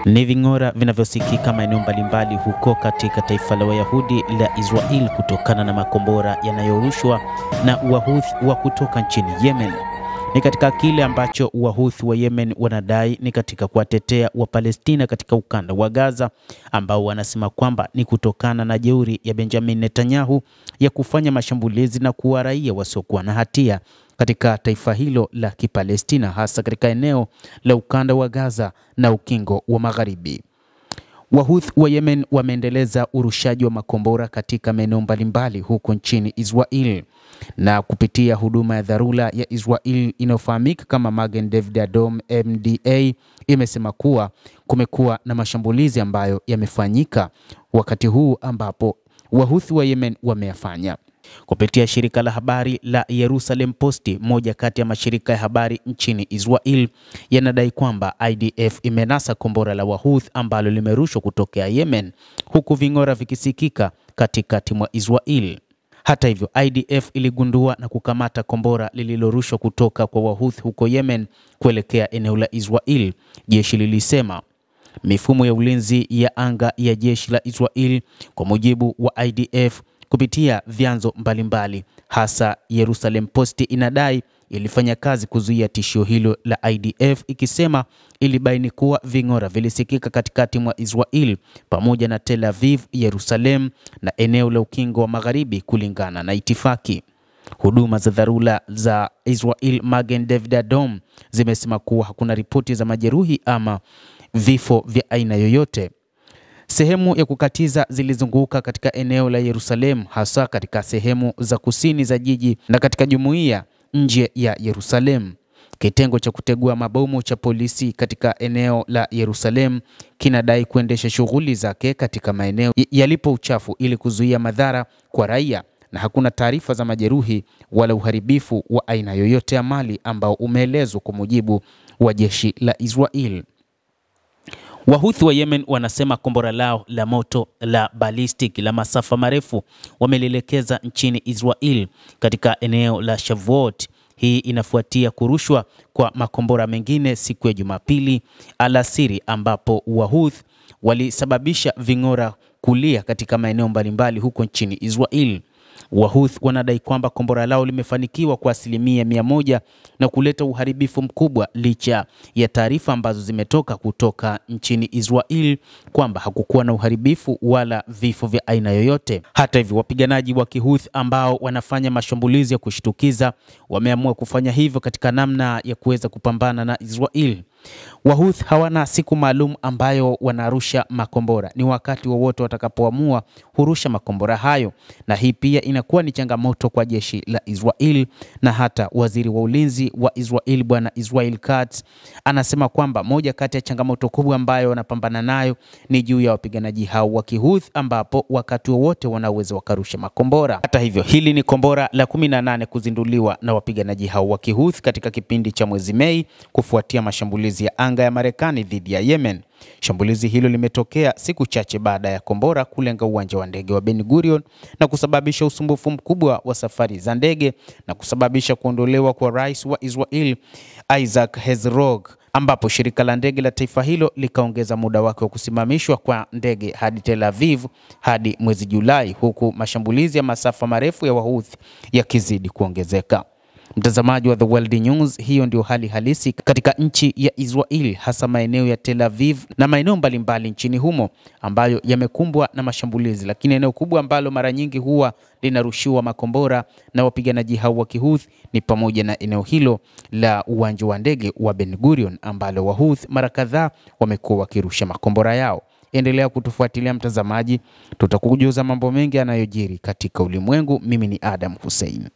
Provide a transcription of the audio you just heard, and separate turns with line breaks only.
Ni ving'ora vinavyosikika maeneo mbalimbali huko katika taifa la Wayahudi la Israel kutokana na makombora yanayorushwa na Wahuthi wa kutoka nchini Yemen. Ni katika kile ambacho Wahuthi wa Yemen wanadai ni katika kuwatetea wa Palestina katika ukanda wa Gaza, ambao wanasema kwamba ni kutokana na jeuri ya Benjamin Netanyahu ya kufanya mashambulizi na kuua raia wasiokuwa na hatia katika taifa hilo la Kipalestina, hasa katika eneo la ukanda wa Gaza na ukingo wa Magharibi. Wahuthi wa Yemen wameendeleza urushaji wa makombora katika maeneo mbalimbali huko nchini Israel, na kupitia huduma ya dharura ya Israel inayofahamika kama Magen David Adom MDA imesema kuwa kumekuwa na mashambulizi ambayo yamefanyika wakati huu ambapo Wahuthi wa Yemen wameyafanya. Kupitia shirika la habari la Jerusalem Post, moja kati ya mashirika ya habari nchini Israel, yanadai kwamba IDF imenasa kombora la Wahuthi ambalo limerushwa kutokea Yemen, huku ving'ora vikisikika katikati mwa Israel. Hata hivyo, IDF iligundua na kukamata kombora lililorushwa kutoka kwa Wahuthi huko Yemen kuelekea eneo la Israel. Jeshi lilisema mifumo ya ulinzi ya anga ya jeshi la Israel, kwa mujibu wa IDF, kupitia vyanzo mbalimbali hasa Jerusalem Post inadai ilifanya kazi kuzuia tishio hilo la IDF, ikisema ilibaini kuwa ving'ora vilisikika katikati mwa Israel pamoja na Tel Aviv, Yerusalem na eneo la ukingo wa Magharibi kulingana na itifaki. Huduma za dharura za Israel Magen David Adom zimesema kuwa hakuna ripoti za majeruhi ama vifo vya aina yoyote. Sehemu ya kukatiza zilizunguka katika eneo la Yerusalem, hasa katika sehemu za kusini za jiji na katika jumuiya nje ya Yerusalem. Kitengo cha kutegua mabomu cha polisi katika eneo la Yerusalem kinadai kuendesha shughuli zake katika maeneo yalipo uchafu ili kuzuia madhara kwa raia, na hakuna taarifa za majeruhi wala uharibifu wa aina yoyote ya mali ambao umeelezwa, kwa mujibu wa jeshi la Israel. Wahuthi wa Yemen wanasema kombora lao la moto la ballistic la masafa marefu wamelelekeza nchini Israel katika eneo la Shavuot. Hii inafuatia kurushwa kwa makombora mengine siku ya Jumapili alasiri, ambapo Wahuthi walisababisha ving'ora kulia katika maeneo mbalimbali huko nchini Israel. Wahuthi wanadai kwamba kombora lao limefanikiwa kwa 100% na kuleta uharibifu mkubwa, licha ya taarifa ambazo zimetoka kutoka nchini Israel kwamba hakukuwa na uharibifu wala vifo vya aina yoyote. Hata hivyo, wapiganaji wa Kihuthi ambao wanafanya mashambulizi ya kushtukiza wameamua kufanya hivyo katika namna ya kuweza kupambana na Israel. Wahuthi hawana siku maalum ambayo wanarusha makombora, ni wakati wowote watakapoamua hurusha makombora hayo, na hii pia inakuwa ni changamoto kwa jeshi la Israel. Na hata waziri wa ulinzi wa Israel Bwana Israel Katz anasema kwamba moja kati ya changamoto kubwa ambayo wanapambana nayo ni juu ya wapiganaji hao wa Kihuthi, ambapo wakati wowote wanaweza wakarusha makombora. Hata hivyo, hili ni kombora la 18 kuzinduliwa na wapiganaji hao wa Kihuthi katika kipindi cha mwezi Mei kufuatia mashambulizi ya anga ya Marekani dhidi ya Yemen. Shambulizi hilo limetokea siku chache baada ya kombora kulenga uwanja wa ndege wa Ben Gurion na kusababisha usumbufu mkubwa wa safari za ndege na kusababisha kuondolewa kwa rais wa Israel Isaac Herzog, ambapo shirika la ndege la taifa hilo likaongeza muda wake wa kusimamishwa kwa ndege hadi Tel Aviv hadi mwezi Julai, huku mashambulizi ya masafa marefu ya Wahuthi yakizidi kuongezeka. Mtazamaji wa The World News, hiyo ndio hali halisi katika nchi ya Israel, hasa maeneo ya Tel Aviv na maeneo mbalimbali nchini humo ambayo yamekumbwa na mashambulizi, lakini eneo kubwa ambalo mara nyingi huwa linarushiwa makombora na wapiganaji hao wa Kihuthi ni pamoja na eneo hilo la uwanja wa ndege wa Ben Gurion, ambalo Wahuthi mara kadhaa wamekuwa wakirusha makombora yao. Endelea kutufuatilia mtazamaji, tutakujuza mambo mengi yanayojiri katika ulimwengu. Mimi ni Adam Hussein.